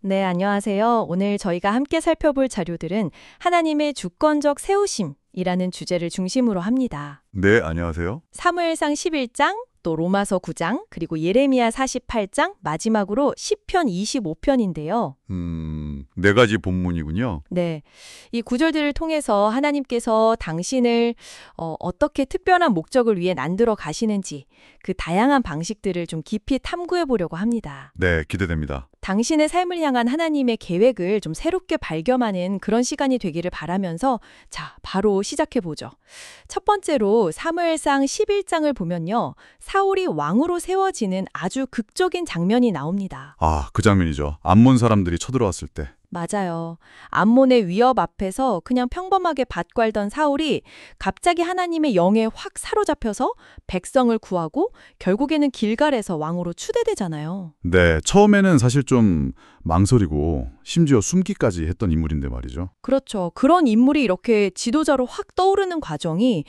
네, 안녕하세요. 오늘 저희가 함께 살펴볼 자료들은 하나님의 주권적 세우심이라는 주제를 중심으로 합니다. 네, 안녕하세요. 사무엘상 11장, 또 로마서 9장, 그리고 예레미야 48장, 마지막으로 시편 25편인데요. 네 가지 본문이군요. 네, 이 구절들을 통해서 하나님께서 당신을 어떻게 특별한 목적을 위해 만들어 가시는지 그 다양한 방식들을 좀 깊이 탐구해 보려고 합니다. 네, 기대됩니다. 당신의 삶을 향한 하나님의 계획을 좀 새롭게 발견하는 그런 시간이 되기를 바라면서 자, 바로 시작해 보죠. 첫 번째로 사무엘상 11장을 보면요. 사울이 왕으로 세워지는 아주 극적인 장면이 나옵니다. 아, 그 장면이죠. 암몬 사람들이 쳐들어왔을 때. 맞아요. 암몬의 위협 앞에서 그냥 평범하게 밭갈던 사울이 갑자기 하나님의 영에 확 사로잡혀서 백성을 구하고 결국에는 길갈에서 왕으로 추대되잖아요. 네, 처음에는 사실 좀 망설이고 심지어 숨기까지 했던 인물인데 말이죠. 그렇죠. 그런 인물이 이렇게 지도자로 확 떠오르는 과정이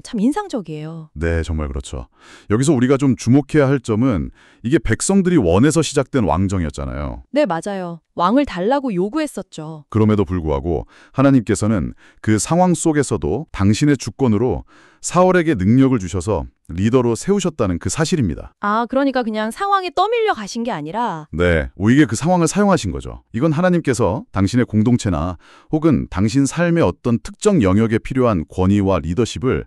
참 인상적이에요. 네, 정말 그렇죠. 여기서 우리가 좀 주목해야 할 점은 이게 백성들이 원해서 시작된 왕정이었잖아요. 네, 맞아요. 왕을 달라고 요구했었죠. 그럼에도 불구하고 하나님께서는 그 상황 속에서도 당신의 주권으로 사울에게 능력을 주셔서 리더로 세우셨다는 그 사실입니다. 아, 그러니까 그냥 상황에 떠밀려 가신 게 아니라 네, 오히려 그 상황을 사용하신 거죠. 이건 하나님께서 당신의 공동체나 혹은 당신 삶의 어떤 특정 영역에 필요한 권위와 리더십을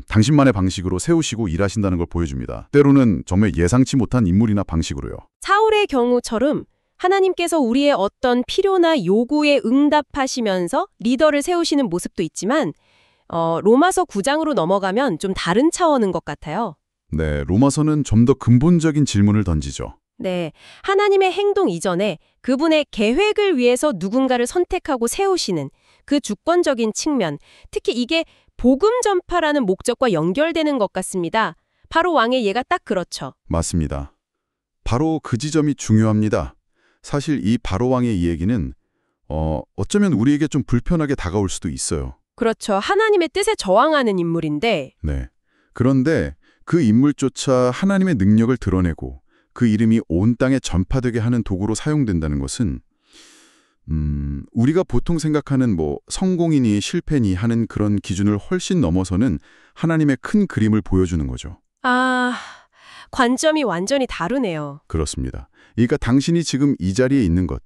당신만의 방식으로 세우시고 일하신다는 걸 보여줍니다. 때로는 정말 예상치 못한 인물이나 방식으로요. 사울의 경우처럼 하나님께서 우리의 어떤 필요나 요구에 응답하시면서 리더를 세우시는 모습도 있지만 로마서 9장으로 넘어가면 좀 다른 차원인 것 같아요. 네, 로마서는 좀 더 근본적인 질문을 던지죠. 네, 하나님의 행동 이전에 그분의 계획을 위해서 누군가를 선택하고 세우시는 그 주권적인 측면, 특히 이게 복음 전파라는 목적과 연결되는 것 같습니다. 바로 왕의 예가 딱 그렇죠. 맞습니다. 바로 그 지점이 중요합니다. 사실 이 바로 왕의 이 얘기는 어쩌면 우리에게 좀 불편하게 다가올 수도 있어요. 그렇죠. 하나님의 뜻에 저항하는 인물인데 네. 그런데 그 인물조차 하나님의 능력을 드러내고 그 이름이 온 땅에 전파되게 하는 도구로 사용된다는 것은 우리가 보통 생각하는 성공이니 실패니 하는 그런 기준을 훨씬 넘어서는 하나님의 큰 그림을 보여주는 거죠. 아, 관점이 완전히 다르네요. 그렇습니다. 그러니까 당신이 지금 이 자리에 있는 것,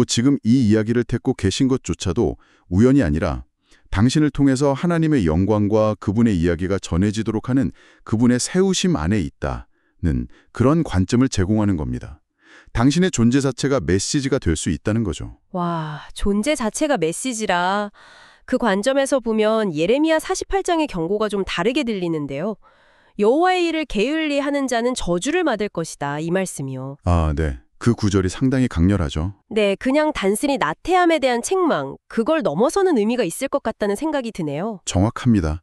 지금 이 이야기를 듣고 계신 것조차도 우연이 아니라 당신을 통해서 하나님의 영광과 그분의 이야기가 전해지도록 하는 그분의 세우심 안에 있다는 그런 관점을 제공하는 겁니다. 당신의 존재 자체가 메시지가 될 수 있다는 거죠. 와, 존재 자체가 메시지라 그 관점에서 보면 예레미야 48장의 경고가 좀 다르게 들리는데요. 여호와의 일을 게을리 하는 자는 저주를 받을 것이다. 이 말씀이요. 아, 네. 그 구절이 상당히 강렬하죠. 네, 그냥 단순히 나태함에 대한 책망, 그걸 넘어서는 의미가 있을 것 같다는 생각이 드네요. 정확합니다.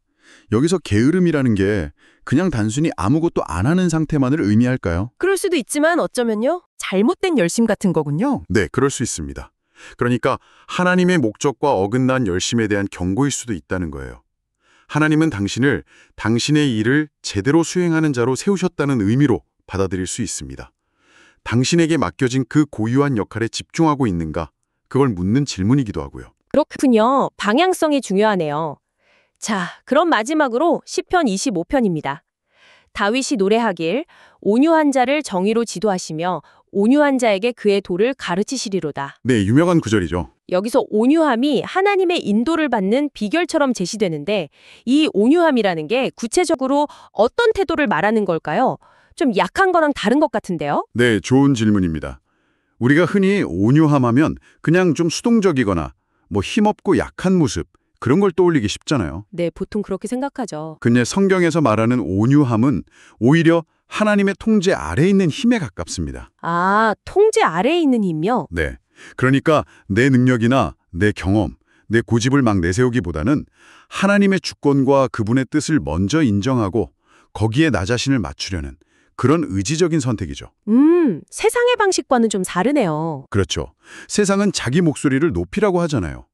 여기서 게으름이라는 게 그냥 단순히 아무것도 안 하는 상태만을 의미할까요? 그럴 수도 있지만 어쩌면요. 잘못된 열심 같은 거군요. 네, 그럴 수 있습니다. 그러니까 하나님의 목적과 어긋난 열심에 대한 경고일 수도 있다는 거예요. 하나님은 당신을 당신의 일을 제대로 수행하는 자로 세우셨다는 의미로 받아들일 수 있습니다. 당신에게 맡겨진 그 고유한 역할에 집중하고 있는가? 그걸 묻는 질문이기도 하고요. 그렇군요. 방향성이 중요하네요. 자, 그럼 마지막으로 시편 25편입니다. 다윗이 노래하길 온유한 자를 정의로 지도하시며 온유한 자에게 그의 도를 가르치시리로다. 네, 유명한 구절이죠. 여기서 온유함이 하나님의 인도를 받는 비결처럼 제시되는데 이 온유함이라는 게 구체적으로 어떤 태도를 말하는 걸까요? 좀 약한 거랑 다른 것 같은데요? 네, 좋은 질문입니다. 우리가 흔히 온유함하면 그냥 좀 수동적이거나 힘없고 약한 모습, 그런 걸 떠올리기 쉽잖아요. 네, 보통 그렇게 생각하죠. 근데 성경에서 말하는 온유함은 오히려 하나님의 통제 아래에 있는 힘에 가깝습니다. 아, 통제 아래에 있는 힘이요? 네. 그러니까 내 능력이나 내 경험, 내 고집을 막 내세우기보다는 하나님의 주권과 그분의 뜻을 먼저 인정하고 거기에 나 자신을 맞추려는 그런 의지적인 선택이죠. 세상의 방식과는 좀 다르네요. 그렇죠. 세상은 자기 목소리를 높이라고 하잖아요.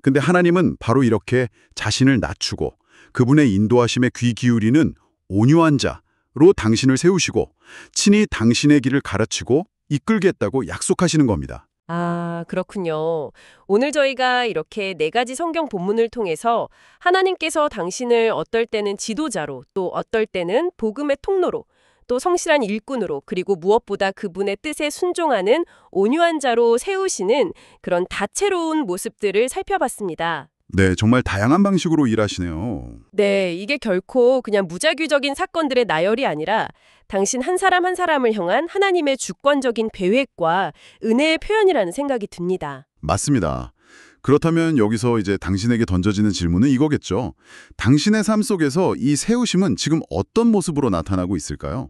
근데 하나님은 바로 이렇게 자신을 낮추고 그분의 인도하심에 귀 기울이는 온유한 자로 당신을 세우시고 친히 당신의 길을 가르치고 이끌겠다고 약속하시는 겁니다. 아, 그렇군요. 오늘 저희가 이렇게 네 가지 성경 본문을 통해서 하나님께서 당신을 어떨 때는 지도자로, 또 어떨 때는 복음의 통로로, 또 성실한 일꾼으로, 그리고 무엇보다 그분의 뜻에 순종하는 온유한 자로 세우시는 그런 다채로운 모습들을 살펴봤습니다. 네, 정말 다양한 방식으로 일하시네요. 네, 이게 결코 그냥 무자규적인 사건들의 나열이 아니라 당신 한 사람 한 사람을 향한 하나님의 주권적인 계획과 은혜의 표현이라는 생각이 듭니다. 맞습니다. 그렇다면 여기서 이제 당신에게 던져지는 질문은 이거겠죠. 당신의 삶 속에서 이 세우심은 지금 어떤 모습으로 나타나고 있을까요?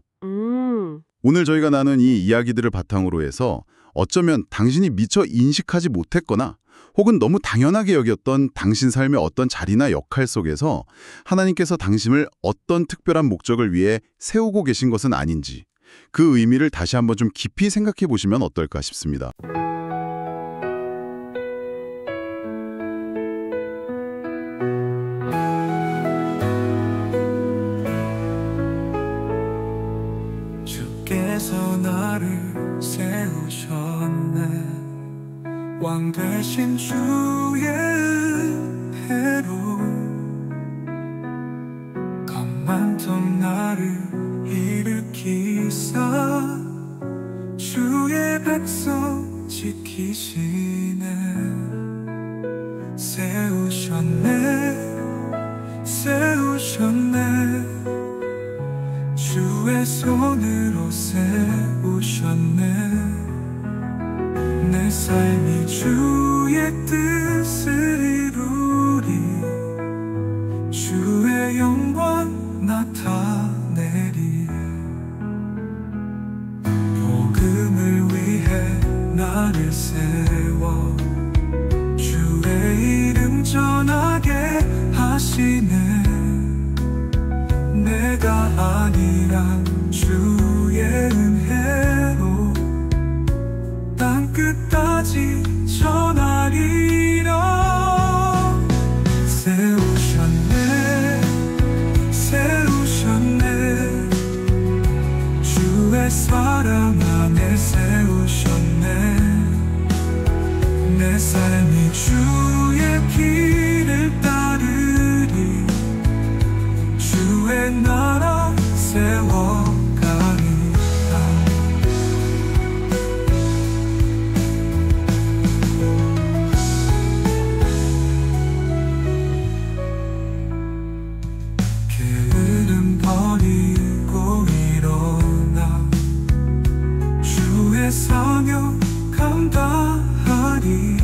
오늘 저희가 나눈 이 이야기들을 바탕으로 해서 어쩌면 당신이 미처 인식하지 못했거나 혹은 너무 당연하게 여겼던 당신 삶의 어떤 자리나 역할 속에서 하나님께서 당신을 어떤 특별한 목적을 위해 세우고 계신 것은 아닌지 그 의미를 다시 한번 좀 깊이 생각해 보시면 어떨까 싶습니다. 주께서 나를 세우셨네 왕 되신 주의 은혜로 겁 많던 나를 일으키사 주의 백성 지키시네 세우셨네 주의 손으로 세우셨네 내 삶이 주의 뜻을 이루리 주의 영광 나타내리 복음을 위해 나를 세워 주의 이름 전하게 하시네 내가 아니라 주의 은혜로 땅 끝까지 전하리라 세우셨네 주의 사랑 안에 세우셨네 내 삶이 주의 길을 따르리 주의 나라 세워가리라 게으름 버리고 일어나 주의 사명 감당하리